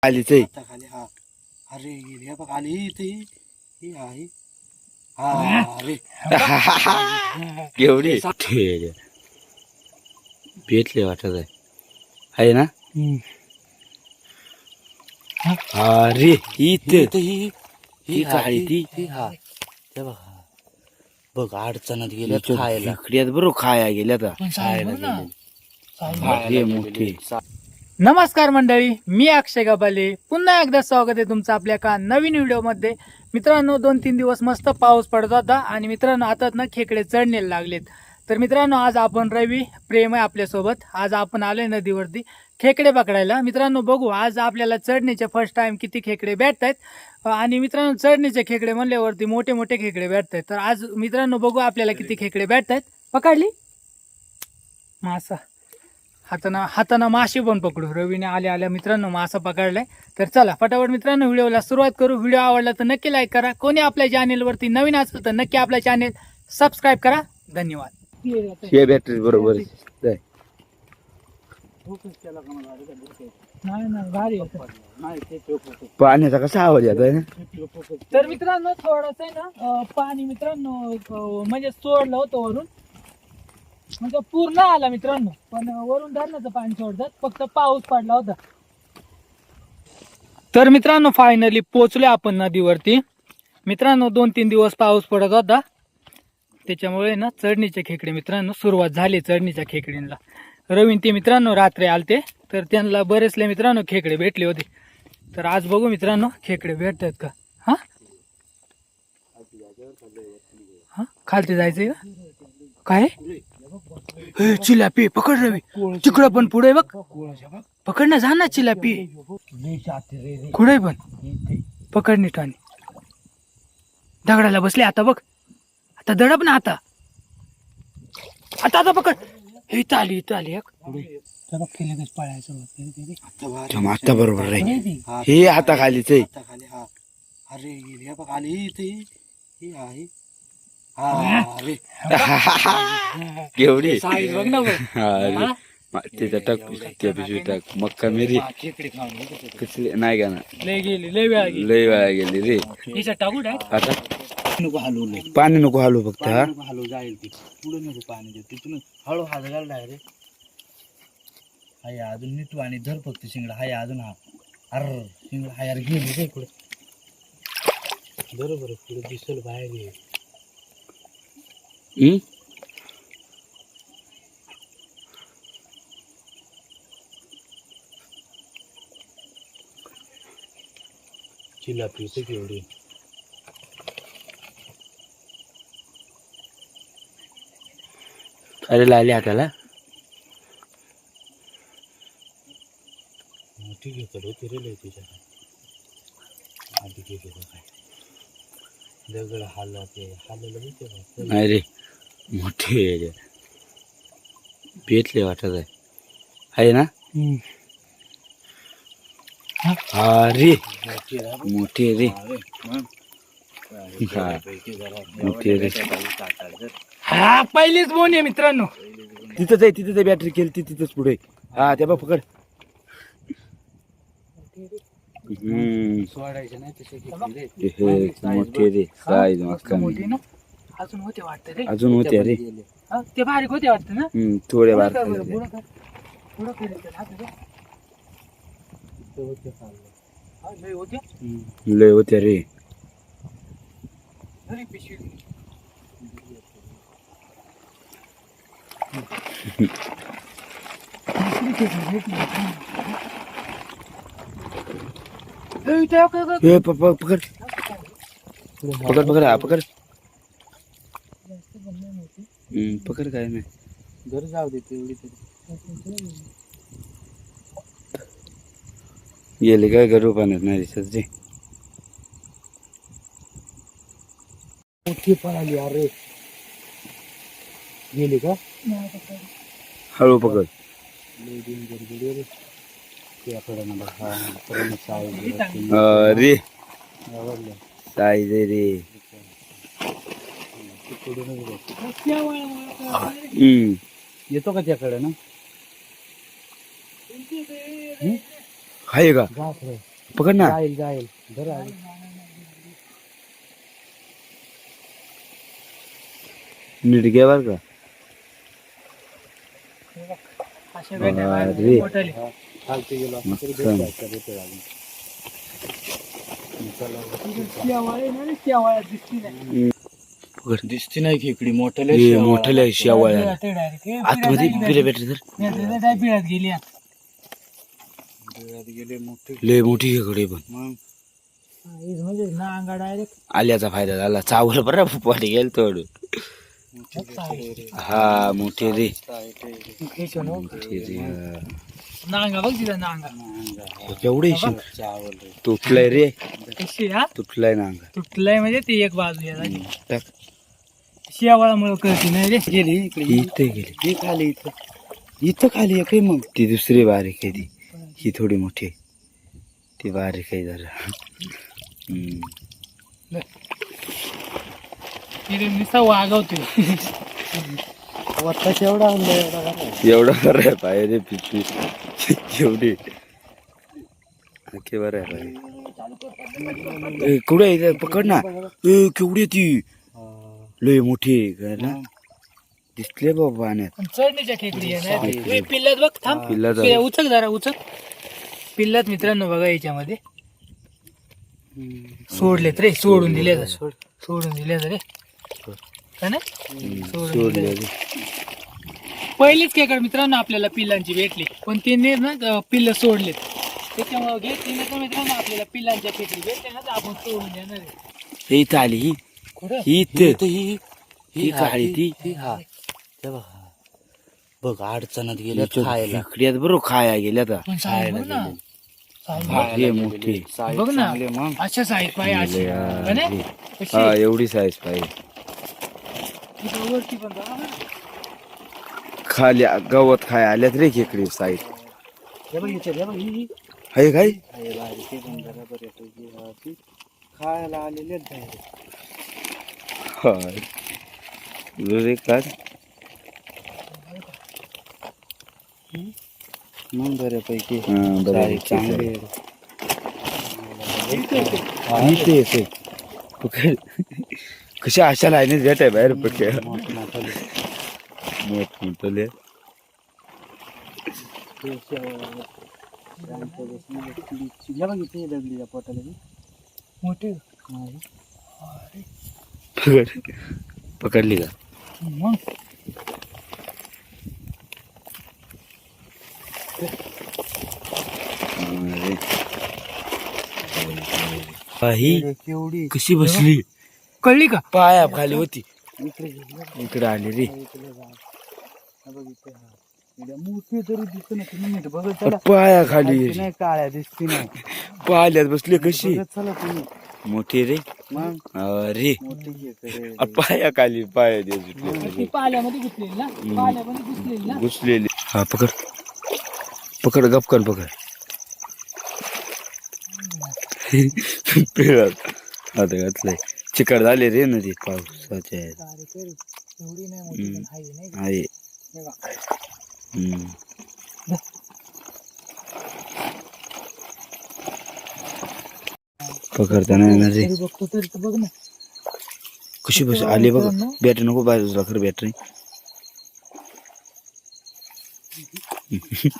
आलीच आहे. आता खाली हा. अरे हे बघ आली इथे ही आहे. हा अरे केवढी भेटले वाटत आहे ना. अरे इथे ही काळी ती हा ते बघ बघ अडचणत गेल्या खायला इकड्यात बरोबर खाया गेल्या खायला अरे मोठे. नमस्कार मंडळी, मी अक्षय गबाले. पुन्हा एकदा स्वागत आहे तुमचं आपल्या एका नवीन व्हिडिओमध्ये. मित्रांनो 2-3 दिवस मस्त पाऊस पडत होता आणि मित्रांनो आता ना खेकडे चढण्याला लागलेत. तर मित्रांनो आज आपण रवी प्रेम आहे आपल्यासोबत. आज आपण आलोय नदीवरती खेकडे पकडायला. मित्रांनो बघू आज आपल्याला चढण्याचे फर्स्ट टाइम किती खेकडे भेटतायत. आणि मित्रांनो चढण्याचे खेकडे म्हणल्यावरती मोठे मोठे खेकडे भेटतायत. तर आज मित्रांनो बघू आपल्याला किती खेकडे भेटतायत. पकडली मासा, हाताना मासे पण पकडू. रवीने आल्या मित्रांनो मासा पकडलाय. तर चला फटाफट मित्रांनो व्हिडिओला सुरुवात करू. व्हिडिओ आवडला तर नक्की लाईक करा. कोणी आपल्या चॅनेलवरती नवीन असेल तर नक्की आपल्या चॅनेल सबस्क्राईब करा. धन्यवाद. हे बॅटरी बरोबर जाय. पाण्याचा कसा आवाज येतोय ना. तर मित्रांनो थोडस आहे ना पाणी मित्रांनो म्हणजे सोडलं होतं वरून, म्हणजे पूर्ण आला मित्रांनो, पण वरून धरणाचं पाणी सोडतात, फक्त पाऊस पडला होता. तर मित्रांनो फायनली पोचले आपण नदीवरती. मित्रांनो 2-3 दिवस पाऊस पडत होता, त्याच्यामुळे ना चढणीचे खेकडे मित्रांनो सुरुवात झाली चढणीच्या खेकडींना. रवीन ते मित्रांनो रात्री आलते तर त्यांना बरेचले मित्रांनो खेकडे भेटले होते. तर आज बघू मित्रांनो खेकडे भेटतात का. हा हा खालती जायचंय का काय. चिलापी पकड रवी, तिकडं पण पुढे बघ. पकड ना, जा ना चिलापी कुठे पण पकड नीटाने. दगडाला बसले आता बघ, आता दडप ना. आता आता पकड. इथं आली आता बरोबर आहे. हे आता खालीच आहे. खाली हा. अरे हे बघ आली इथे ही आहे. हा अरे केवढी साईज बघ ना बघ. तिथं टाक त्या पिशवी टाक. मक्का मेरी कसली नाही का ना. लय वेळा गेली रे. हिच्यात टाकू टाक. आता नको हलवू लय. पाणी नको हलू फक्त. हा नको हलवू, जाईल ती पुढे नको पाणी दे. तिथून हळू हात घाल डायरेक्ट. हाय अजून नीट आणि धर फक्त शिंगडा. हाय अजून हा. अरे शिंगडा हाय. अरे गेली रे पुढे. बरोबर पुढे दिसल बाहेर ये. चिलापी तर केवढी. अरे लाली हाताला मोठी घेतल होती रे लय तिच्या आधी घेत काय दगड हल्लं नाही रे. मोठे भेटले वाटत आहे ना. अरे मोठे रे. मोठे रे. हा पहिलीच बोन आहे मित्रांनो. तिथंच आहे बॅटरी केली ती तिथंच पुढे. हा त्या बघ पकड. सोडायचे नाही तसे मोठे रे. साईज मस्त मोठी ना. अजून होते वाटतं रे. अजून होते रे. हा, ते बारीक होते वाटतं ना. थोडे बार लय होते रे. पकड पकड हा पकड. पकड काय नाही. घर जाऊ दे तेवढी तरी. गेले काय गरू पाण्यात नाही दिसत रे. मोठी पळाली. अरे गेली का. हळू पकड. अरे साईज रे. येतो का त्याकडे ना. आहे का. पकड ना. जाईल जाईल बरं आहे. नीट घे बर का. अशा भेटा बाहेर अरे. मोठाले. खालती गेलो असं तरी मस्त. भेटायचं, भेटेल अजून. शेवाळे ना रे, शेवाळ्या दिसती नाही. पकड. दिसती नाही खेकडी मोठ्याला हे मोठ्याला शेवाळ्या पिळात आहे direct. हे आतमध्ये पिळात पिरे भेटले तर नाही, पिळात गेली आत. गेले मोठे लय मोठी खेकडे पण. मग हीच म्हणजे ना अंगा डायरेक्ट. आल्याचा फायदा झाला. चावलं बरं पोटी गेलं थोडं. हा मोठे रे. मोठे रे हा. नांगा बघ तिथं नांगा. केवढे तुटलाय रे. कशी हा तुटलाय ना अंगा. तुटलंय म्हणजे ती एक बाजू आहे त्याची. टाक. शेवाळामुळे कळते नाही रे. गेली इकडे इथे गेली. ही खाली इथं इथं खाली आहे काय मग ती दुसरी बारीक आहे ती. ही थोडी मोठी आहे. ती बारीक आहे जरा. तिथे नुसता वागवतोय. वाटतं एवढा आणलं एवढं बरं आहे पाय रे पिशवी. एवढी बरं आहे पाय. कुठे आहे पकड ना. केवढी आहे ती. लय मोठी आहे ना. दिसले बाबा पाण्यात. पण चढणीच्या खेकडी आहे ना. ए, पिल्लात बघ थांब. पिल्लात पिल्ला उचक जरा उचक. पिल्लात मित्रांनो बघा याच्यामध्ये सोडलेत रे. सोडून दिले सोडून दिले रे. का नाही सोडून दिले. पहिलीच खेकड मित्रांनो आपल्याला पिल्लांची भेटली. पण तिने ना पिल्ल सोडलेत. त्याच्यामुळे घेतली तर मित्रांनो आपल्याला पिल्लांच्या खेकडी भेटले ना तर आपण सोडून देणार आहे. इथं आली ही. कुठं ही इथं. ही काळी ती. हा ते बघ बघ अडचणत गेल्या खायला खेकड्यात बरोबर खाया गेल्या आता. पण साईज बघ ना. साईज बघ. हे मोठी. बघ ना अशा साईज पाय अशी का नाही? कशी? हा एवढी साईज पाहिजे. इथं वरती पण बघा ना. खाली गवत खाय आल्यात रे खेकडी साईज. हे बघ इथे हे बघ ही हाय काय. आहे बारीक आहे पण जरा बऱ्यापैकी हा, ती खायला आलेले आहेत बाहेर. रे काय मग बऱ्यापैकी बरं चांगले इथे येते. पकड. कशा अशा लाईनीत भेट आहे बाहेर पकड. मोठ मोठले. दगडी पोटाला मोठे पकड. पकडली का. मग ही केवढी कशी बसली. कळली का. पाया खाली होती. इकडे इकडे आली रे. मोठी तरी दिसत नाही तुम्ही नीट बघत चला. पाया खाली नाही काळ्या दिसती नाही पाल्यात बसली कशी. बघत चला तुम्ही मोठी रे. मग अरे मोठी खेकडे. पाया खाली पाया ती पाल्यामध्ये घुसलेली ना. पाल्यामध्ये घुसलेली ना. घुसलेली. हा पकड. पकड गपकन पकड. पिळत आता घातलंय. चिकट झाले रे नदी पावसाच्या एवढी नाही मोठी पण आहे नाही का? आहे. हे बघ. पकडताना येणार रे. तरी बघतो तरी तर बघ ना. कशी बस आली बघ. बॅटरी नको बाजूला खरं बॅटरी.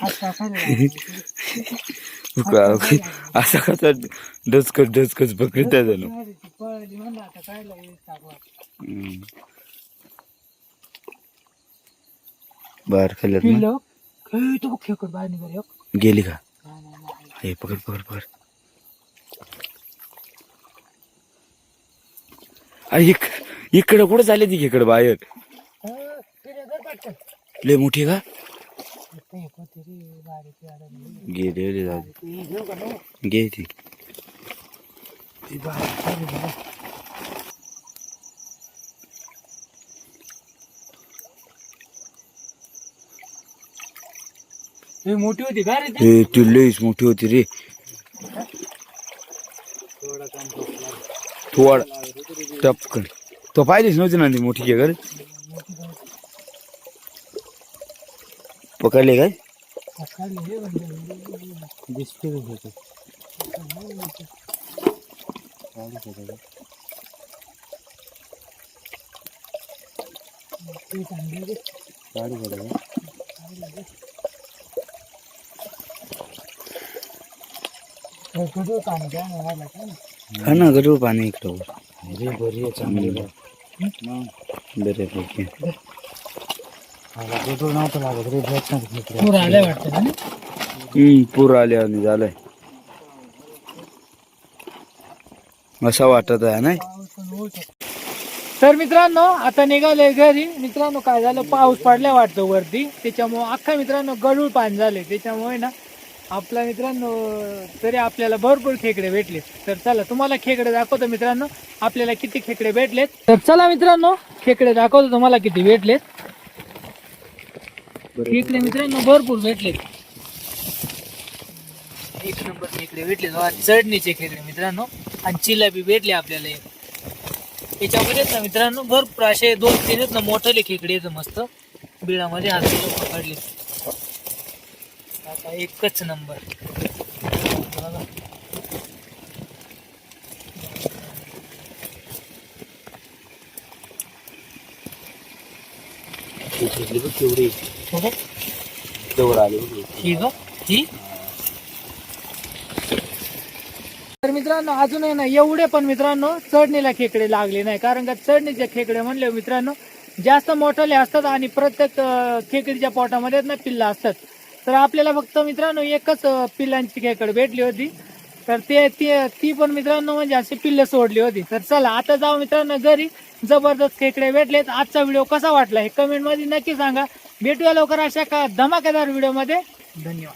हात टाकायला असा कसा डचकच डचकच पकडता जण. ती पळाली म्हणलं आता काय लागेल टाकवा. बाहेर खाल्ल्यात ना. पिल्लं खेळ तो बघ खेकड बाहेर निघाली हो. गेली का. नाही, नाही, नाही. हे पकड पकड पकड. अरे इकडं कुठं चालले ती खेकड बाहेर. पिल्लं धर पटकन. लय मोठी का. ते होते रे बारीक अडकली. घे दे रे जाऊ. ती घेऊ का नो? घे ती. ती बारीक आहे रे. ही मोठी होती का रे ती? हे ती लईच मोठी होती रे. थोड टपकन. तो पाहिलीच नव्हती ना ती मोठी खेकड. पकडले काय. पकडली रे म्हणजे. दिसते हा ना गडू पाणी इकडं अरे बरी आहे चांगली बऱ्यापैकी गडूळ नव्हतं लागत रे भेटणार पूर आलाय वाटतं ना. पूर आले आणि झालंय असं वाटत आहे ना. तर मित्रांनो आता निघाले घरी. मित्रांनो काय झालं, पाऊस पडला वाटतं वरती, त्याच्यामुळे अख्खा मित्रांनो गडूळ पाणी झाले. त्याच्यामुळे ना आपला मित्रांनो तरी आपल्याला भरपूर खेकडे भेटले. तर चला तुम्हाला खेकडे दाखवतो मित्रांनो आपल्याला किती खेकडे भेटलेत. तर चला मित्रांनो खेकडे दाखवतो तुम्हाला किती भेटलेत. खेकडे मित्रांनो भरपूर भेटलेत. एक नंबर खेकडे भेटले. चढणीचे खेकडे मित्रांनो आणि चिलाबी भेटले आपल्याला. याच्यामध्ये ना मित्रांनो भरपूर असे 2-3 आहेत ना मोठाले खेकडे आहेत मस्त बिळामध्ये हाताला पकडले. आता एकच नंबर. केवढी जवळ आली ही ग ही. तर मित्रांनो अजून आहे ना एवढे पण मित्रांनो चढणीला खेकडे लागले नाही, कारण का चढणीचे खेकडे म्हणले मित्रांनो जास्त मोठाले असतात आणि प्रत्येक खेकडीच्या पोटामध्ये ना पिल्ला असतात. तर आपल्याला फक्त मित्रांनो एकच पिल्लांची खेकडे भेटली होती. तर ती पण मित्रांनो म्हणजे अशी पिल्ल सोडली होती. तर चला आता जाऊ मित्रांनो घरी. जबरदस्त खेकडे भेटलेत. आजचा व्हिडिओ कसा वाटला हे कमेंट मध्ये नक्की सांगा. भेटूया लवकर अशा का धमाकेदार व्हिडिओ मध्ये. धन्यवाद.